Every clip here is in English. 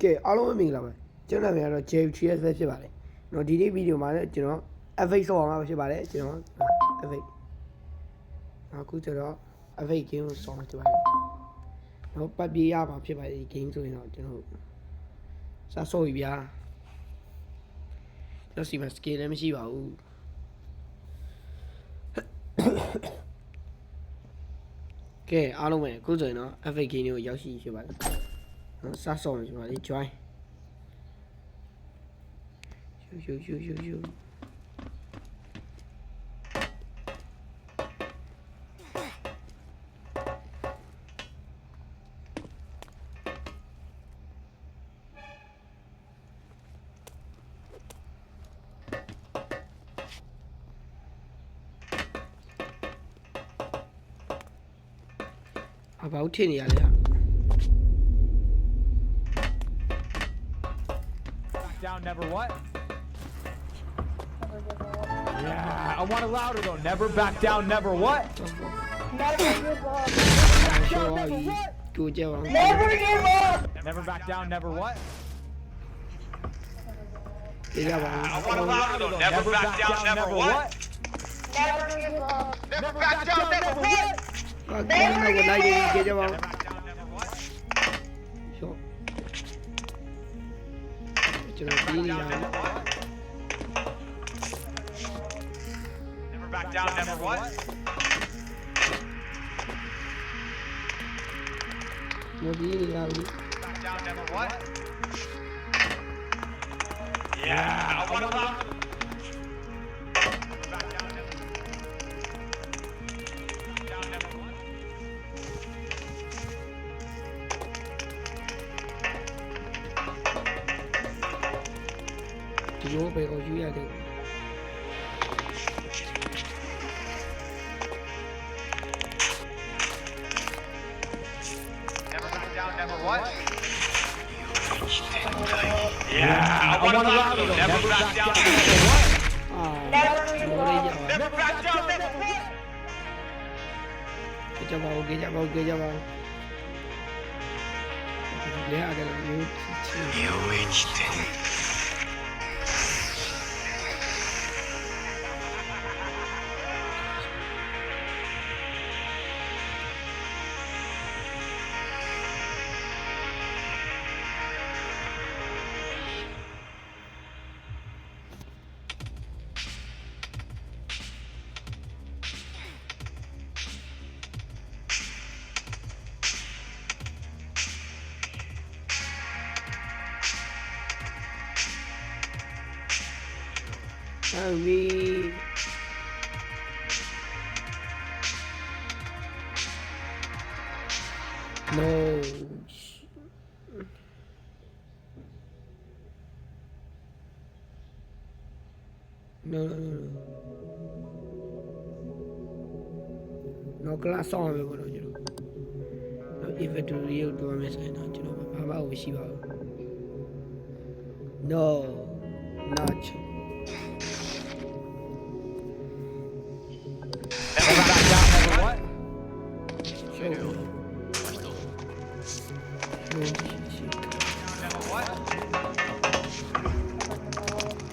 ကဲအားလုံးမင်္ဂလာပါကျွန်တော်နာမည်ကတော့ JTS ပဲဖြစ်ပါတယ်နော်ဒီနေ့ဗီဒီယိုမှာလည်းကျွန်တော် F8 ဆော့အောင်မှာဖြစ်ပါတယ်ကျွန်တော် F8 အခုကျွန်တော် F8 game ကိုဆော့မှာဖြစ်ပါတယ်နော်ပတ်ပြေးရမှာဖြစ်ပါတယ်ဒီ game ဆိုရင်တော့ကျွန်တော်စဆော့ပြီဗျာကျွန်တော်စီမှာ skill လည်းမရှိပါဘူးကဲအားလုံးပဲအခုဆိုရင်တော့ F8 game ကိုရောက်ရှိဖြစ်ပါတယ်နော်စဆော့မှာဖြစ်ပါတယ် join ယူဘာလို့ထင်နေရလဲဟာ Down, never what? Yeah, I want it louder though. Never back down, never what? Never give up. Never give up. Never back down, never what? Yeah, I want it louder though. Never back down, never what? Never give up. Never back down, never what? Never give up. Never back down, never what? Sure. Never back down, never what? Back down, never what? Yeah, I want it louder. Never back down, never down, never what? Yo veo lluvia de Never back down, never what? Yeah, I want it louder though. Never back down, never what? Never give up. Never back down, never what? cái cho vào để à cái là we no class on ပဲပေါ့နော်ကျွန်တော်နော် inventory ကိုတွားမယ်ဆိုရင်တော့ကျွန်တော်ဘာမှမရှိပါဘူး no not Never back down, never what? Never what?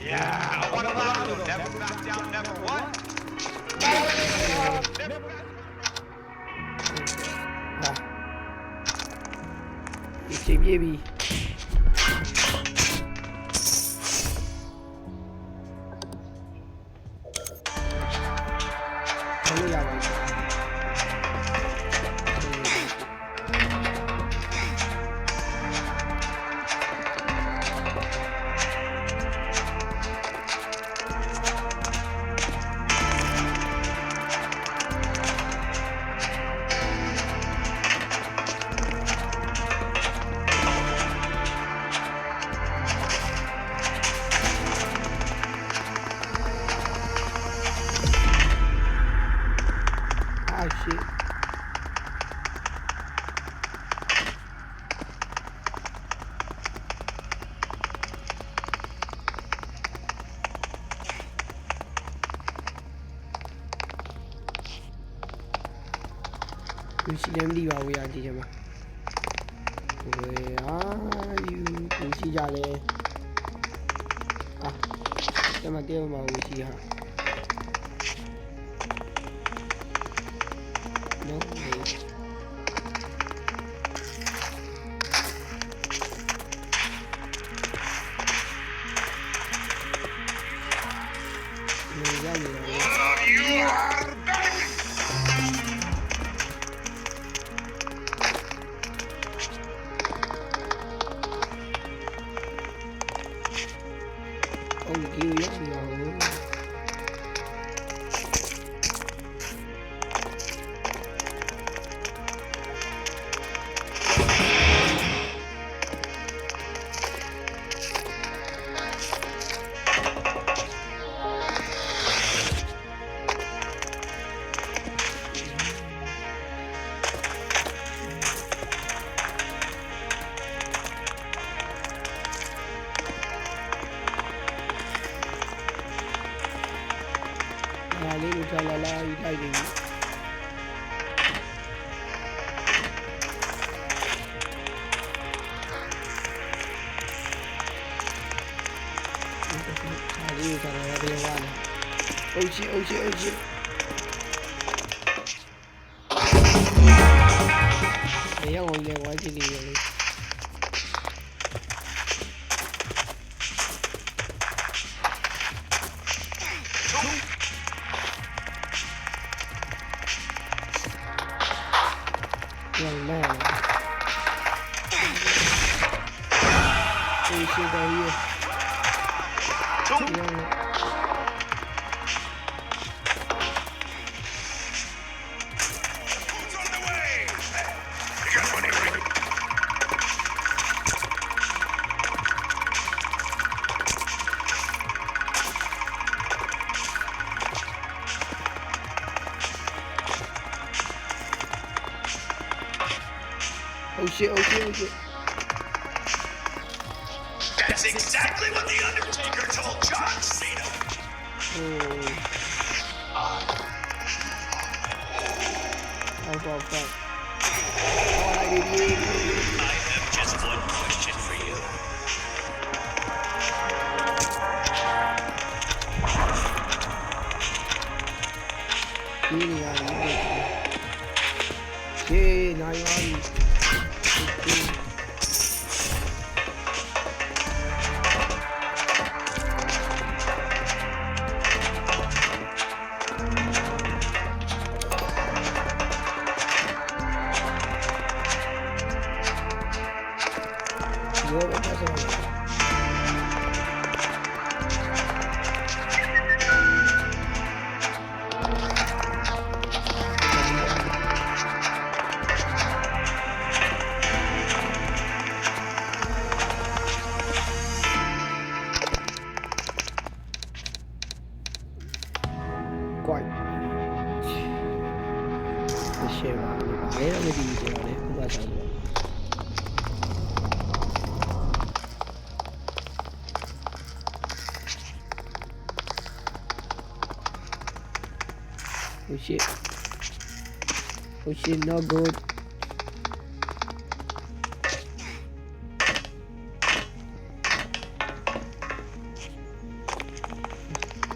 Yeah, I want it louder though. Never back down, never what? Never back. It's baby. Ah shit. You see them leave away at the Where are you? ကြလဲ这么丢嘛武器哈no way 你要你လေးကိုထားလာလာယူလိုက်တယ်လေးကိုထားလာလာပြန်လာအုတ်ချီနေရာဝင်လေဝါချီလေးလေOh shit. That's exactly what the Undertaker told John Cena. Oh fuck. I have just one question for you. Okay, now you are. Quite. The share. I don't know if you Oh shit, no good.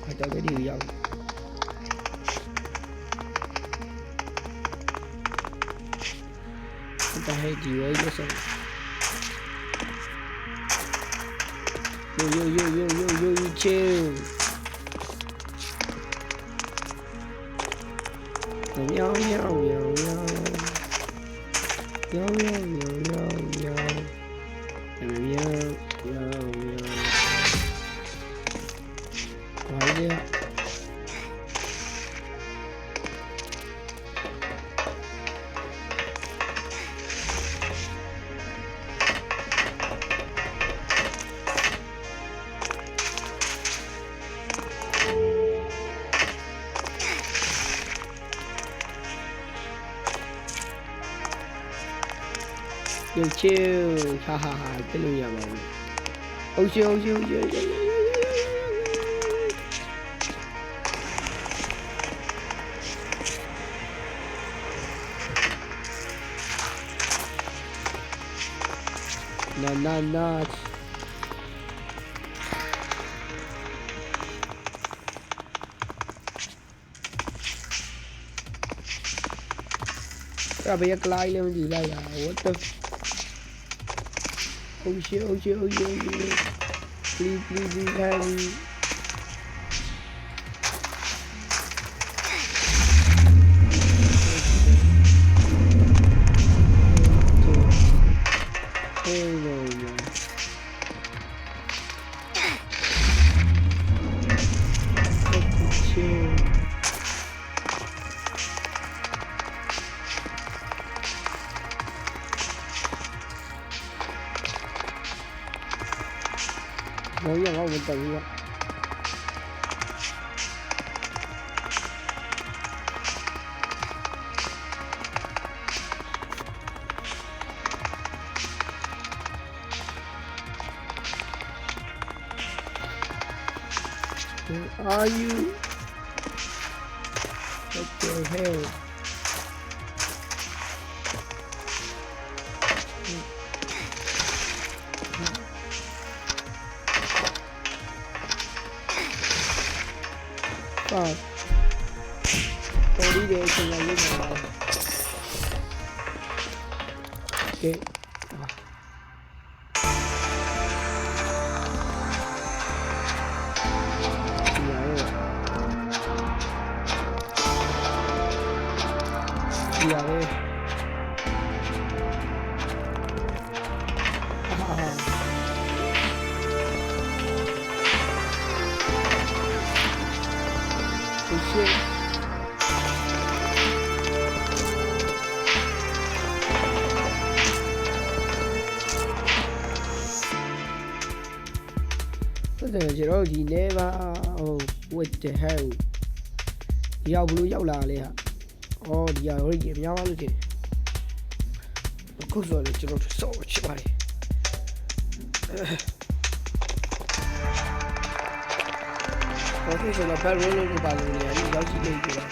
I don't get you young. What the heck do you listen? Yo, chill. Yo. Idea. Yo, chill. Ha. Cái luôn nhà mà. Oh shit. No. अब भैया क्लाई ले मुझे ला यार what the oh shit please help me Nói rằng không mình tự á. Where are you? What the hell? Tôi đi để chừng là như nào. Ok. Đi vào đi. Shit. What the hell? He never. Oh, what the hell? Giao blue giao là liền hả? Oh, đi vào rồi kiếm nhau luôn chứ. Không rồi cho nó sổ chứ bài. Có thể là phải luôn của bạn này đi giáo chỉ đây chứ bạn.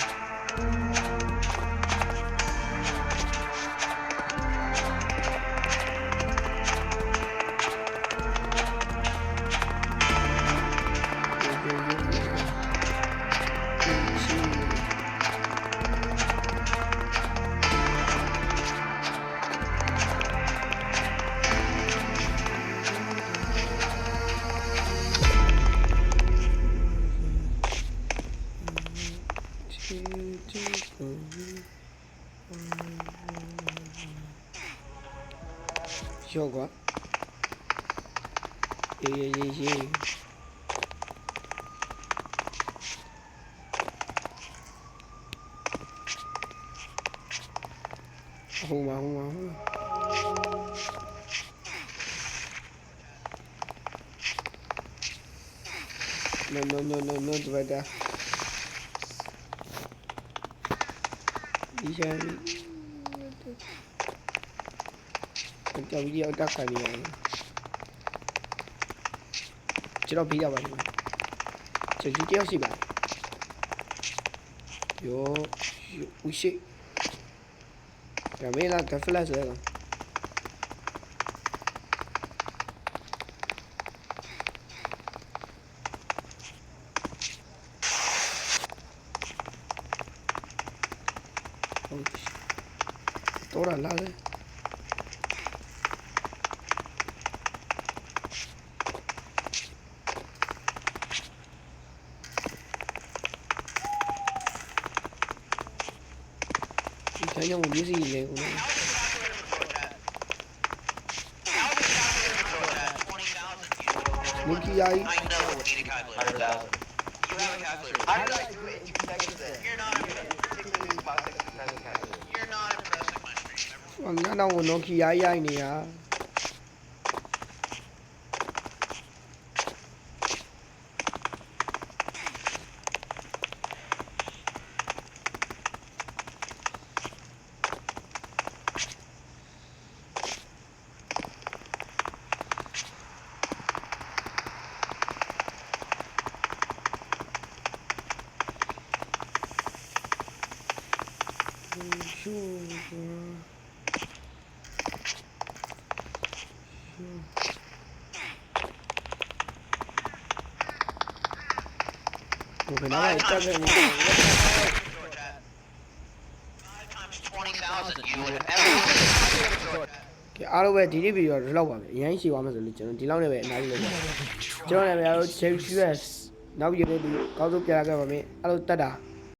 Show quá. Yeah. Không mà. No, vậy ta. Đi xem. Cho video đắt phải bị này. Chỉ đó video vậy. Chỉ kéo xí bạn. Yo, ui shit. Cái mấy là cái flash rồi. Tốt là đấy. Thấy nhau một cái gì vậy cũng Muốn kia ai? Nó đâu nó kia ai nè à? Phải nói là cho mình 5 times 20,000 wasn't you and everyone. ကဲအားလုံးပဲဒီနေ့ဗီဒီယိုတော့ဒီလောက်ပါပဲအရင်ရှည်သွားမယ်ဆိုလို့ကျွန်တော်ဒီလောက်နဲ့ပဲအများကြီးလုပ်ပါကျွန်တော်လည်းဗျာတို့ JQS နောက်ဗီဒီယိုလေးဒီကောင်းဆုံးပြန်လာခဲ့ပါမယ်အဲ့လိုတက်တာ